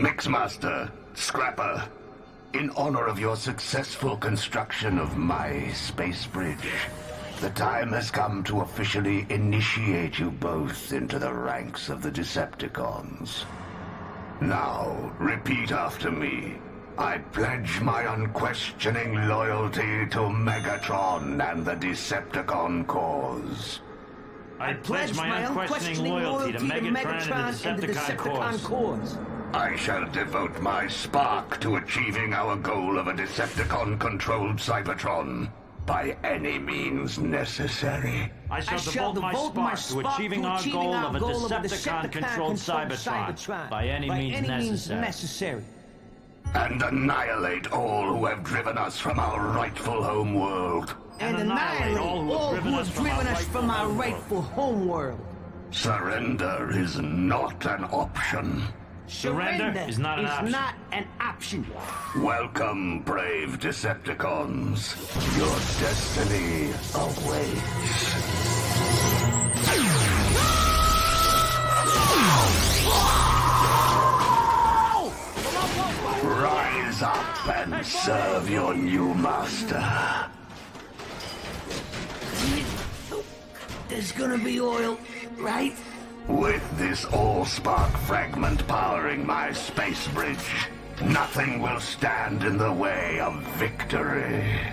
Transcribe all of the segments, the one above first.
Mixmaster, Scrapper, in honor of your successful construction of my space bridge, the time has come to officially initiate you both into the ranks of the Decepticons. Now, repeat after me. I pledge my unquestioning loyalty to Megatron and the Decepticon cause. I pledge my unquestioning loyalty to Megatron and the Decepticon cause. I shall devote my spark to achieving our goal of a Decepticon-controlled Cybertron by any means necessary. I shall devote my spark to achieving our goal of a Decepticon-controlled Cybertron by any means necessary. And annihilate all who have driven us from our rightful home world. And annihilate all who have driven us from our rightful home world. Surrender is not an option. Surrender is not an option. Welcome, brave Decepticons. Your destiny awaits. Rise up and serve your new master. There's gonna be oil, right? With this all-spark fragment powering my space bridge, nothing will stand in the way of victory.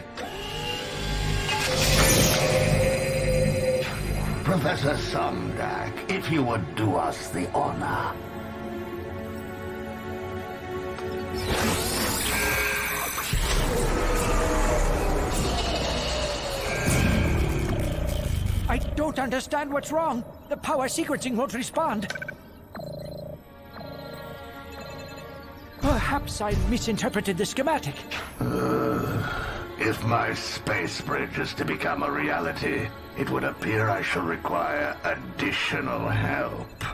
Professor Sumdak, if you would do us the honor. I don't understand what's wrong. The power sequencing won't respond. Perhaps I misinterpreted the schematic. If my space bridge is to become a reality, it would appear I shall require additional help.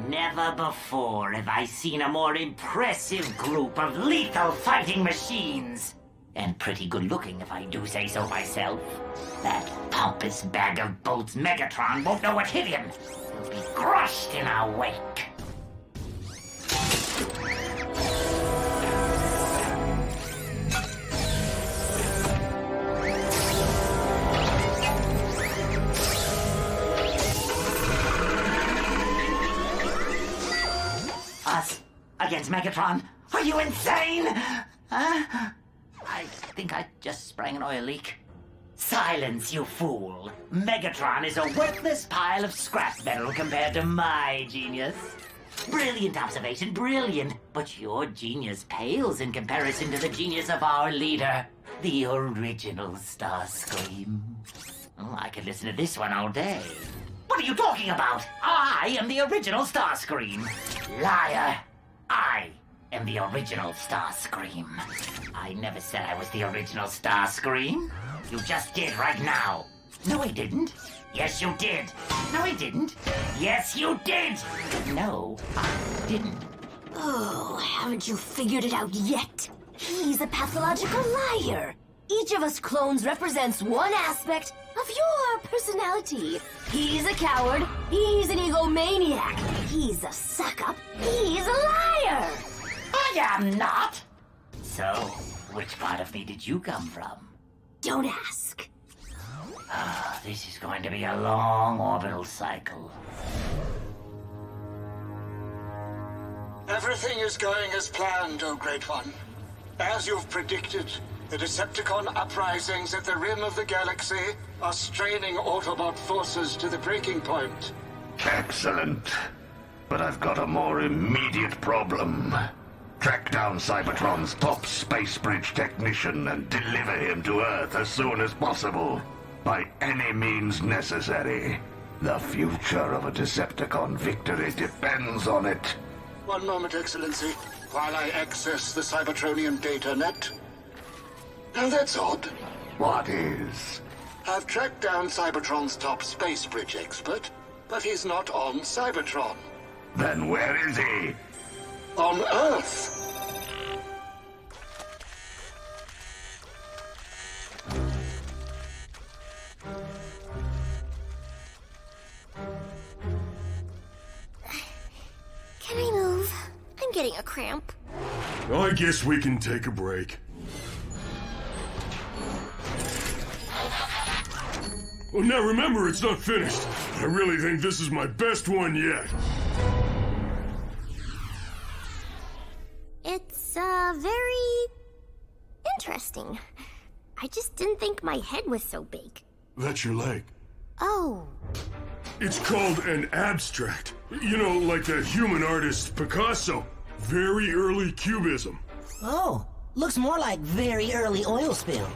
Never before have I seen a more impressive group of lethal fighting machines. And pretty good looking, if I do say so myself. That pompous bag of bolts Megatron won't know what hit him. He'll be crushed in our wake. Us against Megatron? Are you insane? Huh? I think I just sprang an oil leak. Silence, you fool. Megatron is a worthless pile of scrap metal compared to my genius. Brilliant observation, brilliant. But your genius pales in comparison to the genius of our leader, the original Starscream. Oh, I could listen to this one all day. What are you talking about? I am the original Starscream. Liar. I am the original Starscream. I never said I was the original Starscream. You just did right now. No, I didn't. Yes, you did. No, I didn't. Yes, you did. No, I didn't. Oh, haven't you figured it out yet? He's a pathological liar. Each of us clones represents one aspect of your personality. He's a coward. He's an egomaniac. He's a suck-up. He's a liar. I am not. So, which part of me did you come from? Don't ask. This is going to be a long orbital cycle. Everything is going as planned, O Great One. As you've predicted, the Decepticon uprisings at the rim of the galaxy are straining Autobot forces to the breaking point. Excellent. But I've got a more immediate problem. Track down Cybertron's top space bridge technician and deliver him to Earth as soon as possible. By any means necessary. The future of a Decepticon victory depends on it. One moment, Excellency, while I access the Cybertronian data net. Now that's odd. What is? I've tracked down Cybertron's top space bridge expert, but he's not on Cybertron. Then where is he? On Earth. cramp. I guess we can take a break. Well, now remember, it's not finished. I really think this is my best one yet. It's, very interesting. I just didn't think my head was so big. That's your leg. Oh. It's called an abstract. You know, like the human artist Picasso. Very early Cubism. Oh, looks more like very early oil spill.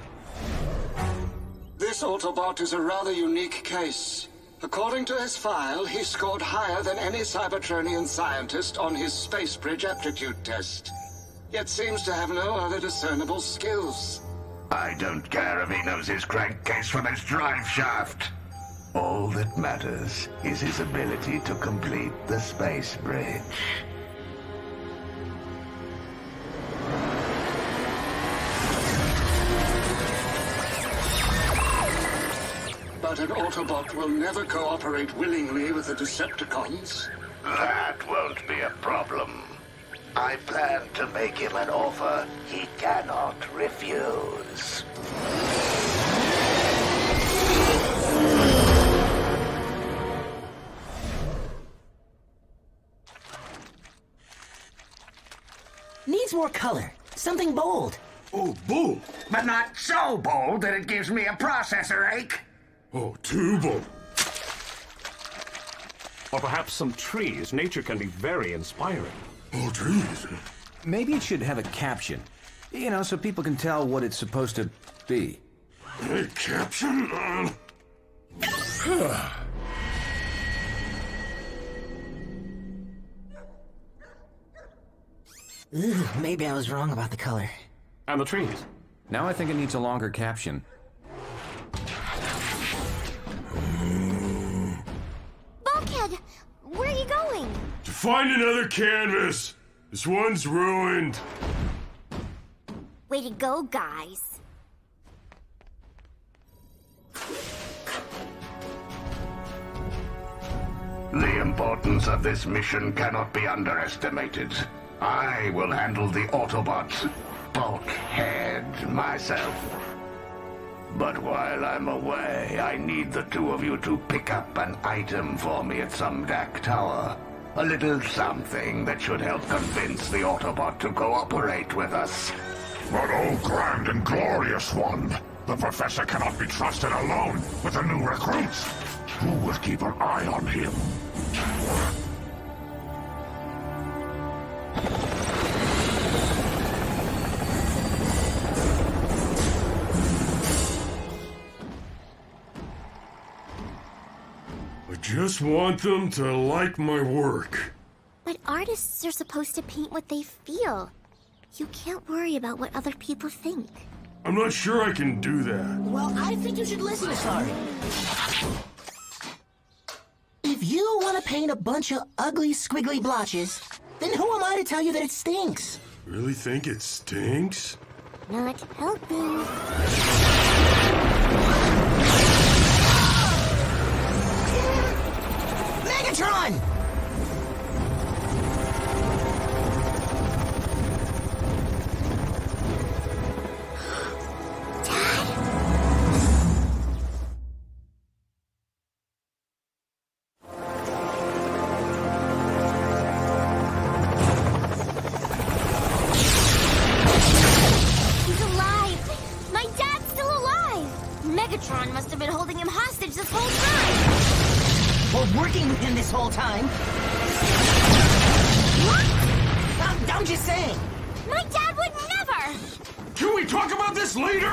This Autobot is a rather unique case. According to his file, he scored higher than any Cybertronian scientist on his space bridge aptitude test. Yet seems to have no other discernible skills. I don't care if he knows his crankcase from his drive shaft. All that matters is his ability to complete the space bridge. But an Autobot will never cooperate willingly with the Decepticons. That won't be a problem. I plan to make him an offer he cannot refuse. Needs more color. Something bold. Oh, bold. But not so bold that it gives me a processor ache. Oh, too bold. Or perhaps some trees. Nature can be very inspiring. Oh, trees. Maybe it should have a caption. You know, so people can tell what it's supposed to be. A caption? Ooh, maybe I was wrong about the color. And the trees. Now I think it needs a longer caption. Bulkhead, where are you going? To find another canvas. This one's ruined. Way to go, guys. The importance of this mission cannot be underestimated. I will handle the Autobots, Bulkhead, myself. But while I'm away, I need the two of you to pick up an item for me at some DAC tower. A little something that should help convince the Autobot to cooperate with us. But oh, grand and glorious one! The Professor cannot be trusted alone with the new recruits. Who will keep an eye on him? I just want them to like my work. But artists are supposed to paint what they feel. You can't worry about what other people think. I'm not sure I can do that. Well, I think you should listen to Sorry. If you want to paint a bunch of ugly, squiggly blotches, then who am I to tell you that it stinks? Really think it stinks? Not helping. Megatron! Megatron must have been holding him hostage this whole time! Or working with him this whole time! What? I'm just saying! My dad would never! Can we talk about this later?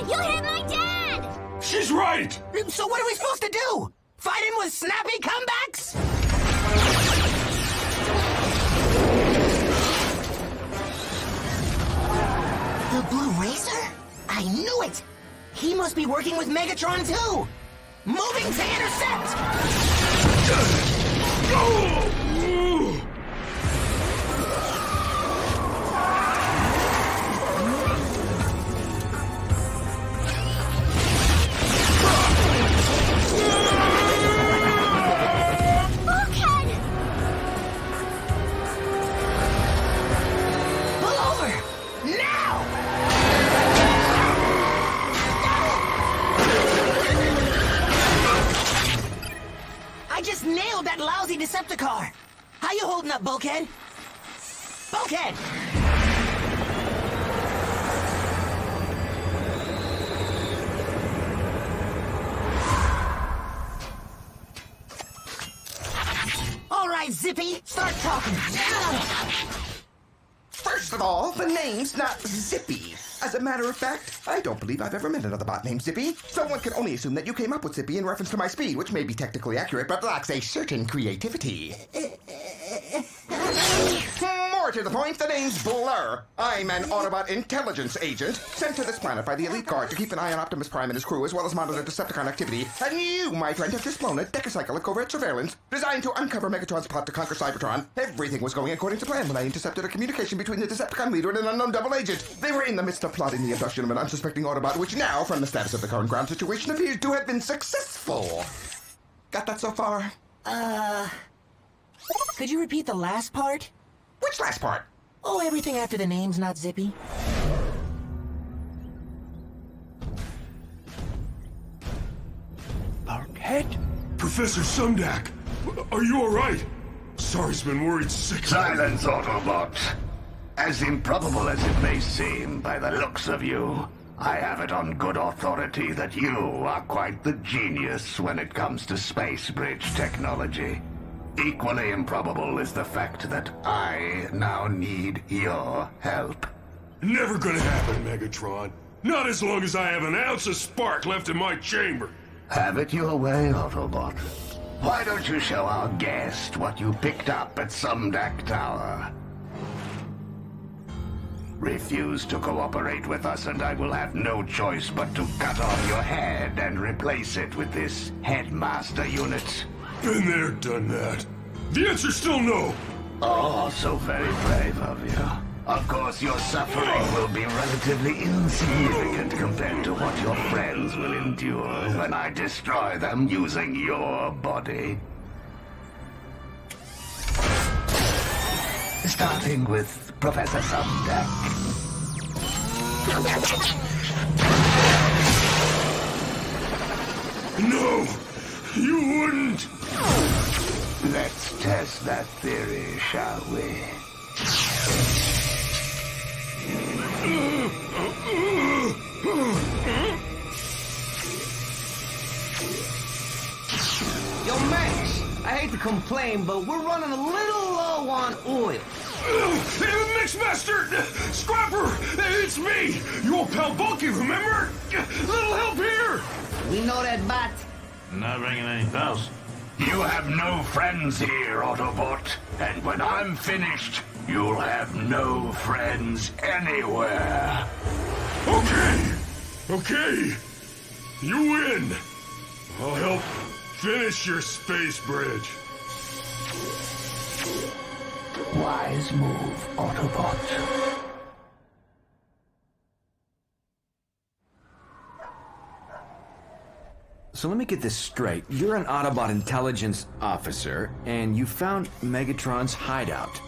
You'll hit my dad! She's right! So what are we supposed to do? Fight him with snappy comebacks? The Blue Racer? I knew it! He must be working with Megatron too! Moving to intercept! Pull over! Now! I just nailed that lousy Decepticon! How you holding up, Bulkhead? Bulkhead! All right, Zippy, start talking. First of all, the name's not Zippy. As a matter of fact, I don't believe I've ever met another bot named Zippy. So one can only assume that you came up with Zippy in reference to my speed, which may be technically accurate, but lacks a certain creativity. More to the point, the name's Blur. I'm an Autobot intelligence agent sent to this planet by the Elite Guard to keep an eye on Optimus Prime and his crew, as well as monitor Decepticon activity. And you, my friend, have just blown a decacycle of covert surveillance designed to uncover Megatron's plot to conquer Cybertron. Everything was going according to plan when I intercepted a communication between the Decepticon leader and an unknown double agent. They were in the midst of plotting the abduction of an unsuspecting Autobot, which now, from the status of the current ground situation, appears to have been successful. Got that so far? Could you repeat the last part? Which last part? Oh, everything after the name's not Zippy. Bulkhead? Professor Sumdak, are you all right? Sorry's been worried sick. Silence, Autobot. As improbable as it may seem by the looks of you, I have it on good authority that you are quite the genius when it comes to space bridge technology. Equally improbable is the fact that I now need your help. Never gonna happen, Megatron. Not as long as I have an ounce of spark left in my chamber. Have it your way, Autobot. Why don't you show our guest what you picked up at Sumdak Tower? Refuse to cooperate with us and I will have no choice but to cut off your head and replace it with this headmaster unit. Been there, done that. The answer's still no. Oh, so very brave of you. Of course, your suffering will be relatively insignificant compared to what your friends will endure when I destroy them using your body. Starting with Professor Sumdak. No! You wouldn't! Let's test that theory, shall we? Yo, Max, I hate to complain, but we're running a little low on oil. Mixmaster! Scrapper! It's me! Your pal Bulky, remember? Little help here! We know that, Bot. Not ringing any bells. You have no friends here, Autobot. And when I'm finished, you'll have no friends anywhere. Okay. You win. I'll help finish your space bridge. Wise move, Autobot. So let me get this straight. You're an Autobot intelligence officer, and you found Megatron's hideout.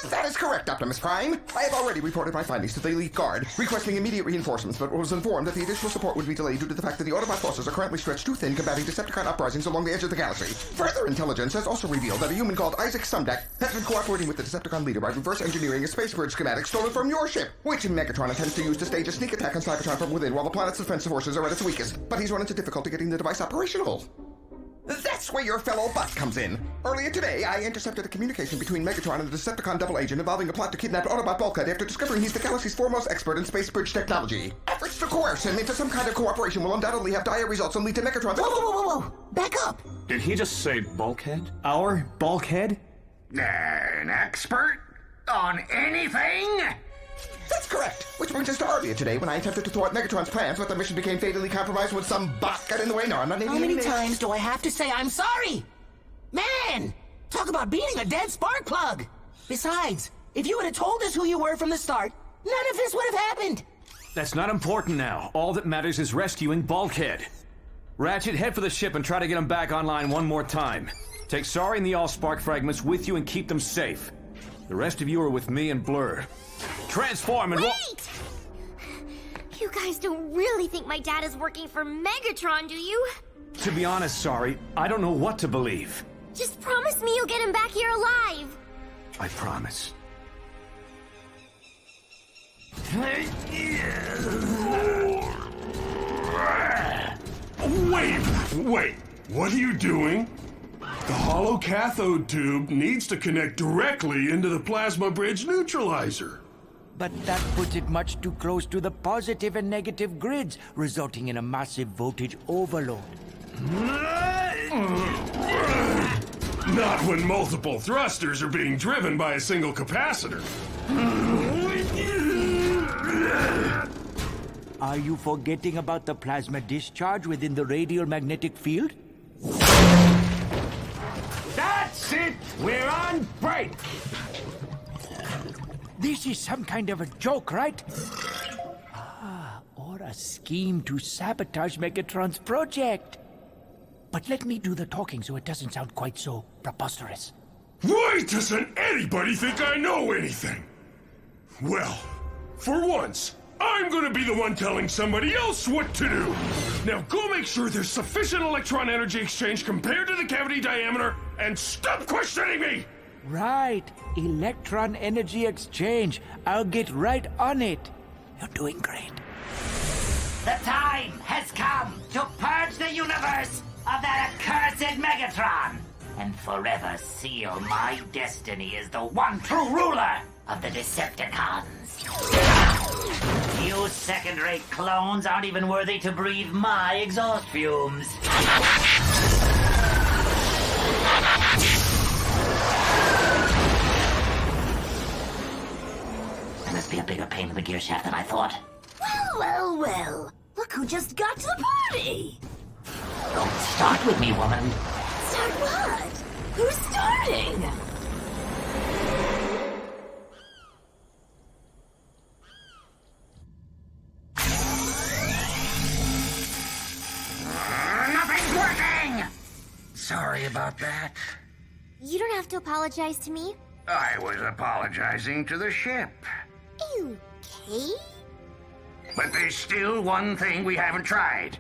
That is correct, Optimus Prime. I have already reported my findings to the Elite Guard, requesting immediate reinforcements, but was informed that the additional support would be delayed due to the fact that the Autobot forces are currently stretched too thin combating Decepticon uprisings along the edge of the galaxy. Further intelligence has also revealed that a human called Isaac Sumdak has been cooperating with the Decepticon leader by reverse engineering a space bridge schematic stolen from your ship, which Megatron intends to use to stage a sneak attack on Cybertron from within while the planet's defensive forces are at its weakest. But he's run into difficulty getting the device operational. That's where your fellow bot comes in. Earlier today, I intercepted a communication between Megatron and a Decepticon double agent involving a plot to kidnap Autobot Bulkhead after discovering he's the galaxy's foremost expert in space bridge technology. Efforts to coerce him into some kind of cooperation will undoubtedly have dire results and lead to Megatron's— Whoa! Back up! Did he just say Bulkhead? Our Bulkhead? An expert? On anything? That's correct. Which brings us to earlier today when I attempted to thwart Megatron's plans, but the mission became fatally compromised when some bot got in the way. No, I'm not naming How many names. times do I have to say I'm sorry? Man! Talk about beating a dead spark plug! Besides, if you would have told us who you were from the start, none of this would have happened! That's not important now. All that matters is rescuing Bulkhead. Ratchet, head for the ship and try to get him back online one more time. Take Sorry and the Allspark fragments with you and keep them safe. The rest of you are with me and Blur. Transform and Wait! You guys don't really think my dad is working for Megatron, do you? To be honest, Sorry, I don't know what to believe. Just promise me you'll get him back here alive. I promise. Wait, what are you doing? The hollow cathode tube needs to connect directly into the plasma bridge neutralizer. But that puts it much too close to the positive and negative grids, resulting in a massive voltage overload. Not when multiple thrusters are being driven by a single capacitor. Are you forgetting about the plasma discharge within the radial magnetic field? That's it! We're on break! This is some kind of a joke, right? Or a scheme to sabotage Megatron's project. But let me do the talking so it doesn't sound quite so preposterous. Why doesn't anybody think I know anything? Well, for once, I'm gonna be the one telling somebody else what to do. Now go make sure there's sufficient electron energy exchange compared to the cavity diameter, and stop questioning me! Right. Electron energy exchange. I'll get right on it. You're doing great. The time has come to purge the universe of that accursed Megatron and forever seal my destiny as the one true ruler of the Decepticons. You second-rate clones aren't even worthy to breathe my exhaust fumes. That must be a bigger pain in the gear shaft than I thought. Well. Look who just got to the party! Don't start with me, woman. Start what? Who's starting? Nothing's working! Sorry about that. You don't have to apologize to me. I was apologizing to the ship. You okay? But there's still one thing we haven't tried.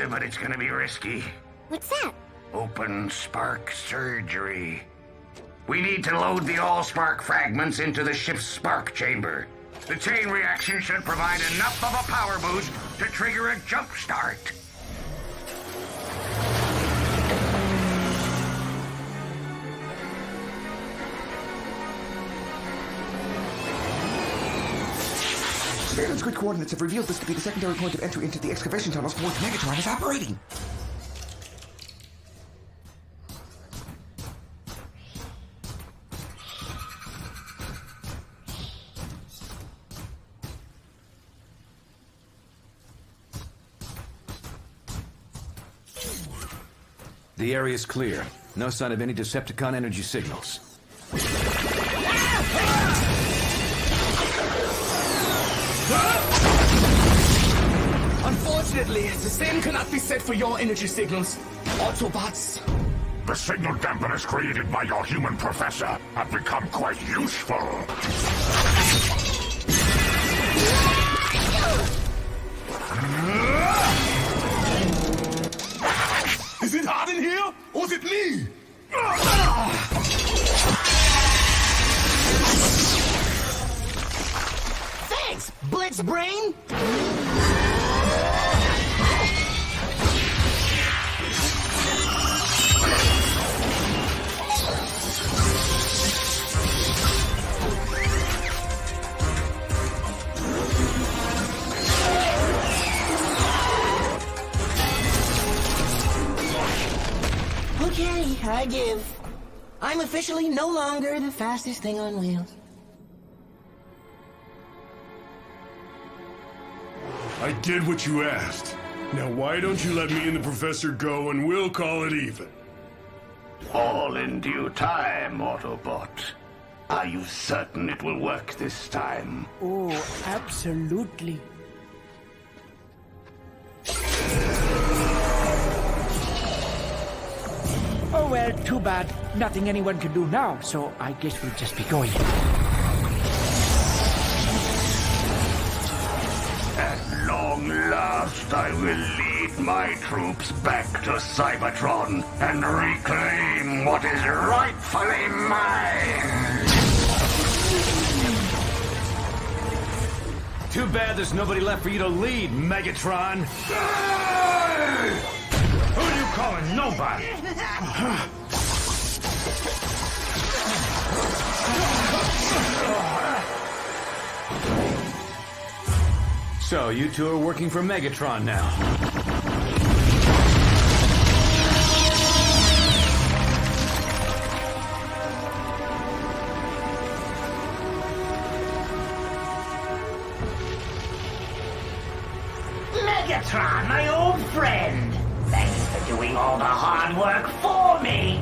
But it's gonna be risky. What's that? Open spark surgery. We need to load the Allspark fragments into the ship's spark chamber. The chain reaction should provide enough of a power boost to trigger a jump start. Spearman's grid coordinates have revealed this to be the secondary point of entry into the excavation tunnels for which Megatron is operating. The area's clear. No sign of any Decepticon energy signals. Unfortunately, the same cannot be said for your energy signals. Autobots. The signal dampeners created by your human professor have become quite useful. Is it hot in here, or is it me? Thanks, Blitz Brain! Okay, I give. I'm officially no longer the fastest thing on wheels. I did what you asked. Now why don't you let me and the professor go and we'll call it even? All in due time, Autobot. Are you certain it will work this time? Oh, absolutely. Oh well, too bad. Nothing anyone can do now, so I guess we'll just be going. At long last, I will lead my troops back to Cybertron and reclaim what is rightfully mine. Too bad there's nobody left for you to lead, Megatron. Who are you calling nobody? So, you two are working for Megatron now. Megatron, my old friend. Thanks for doing all the hard work for me.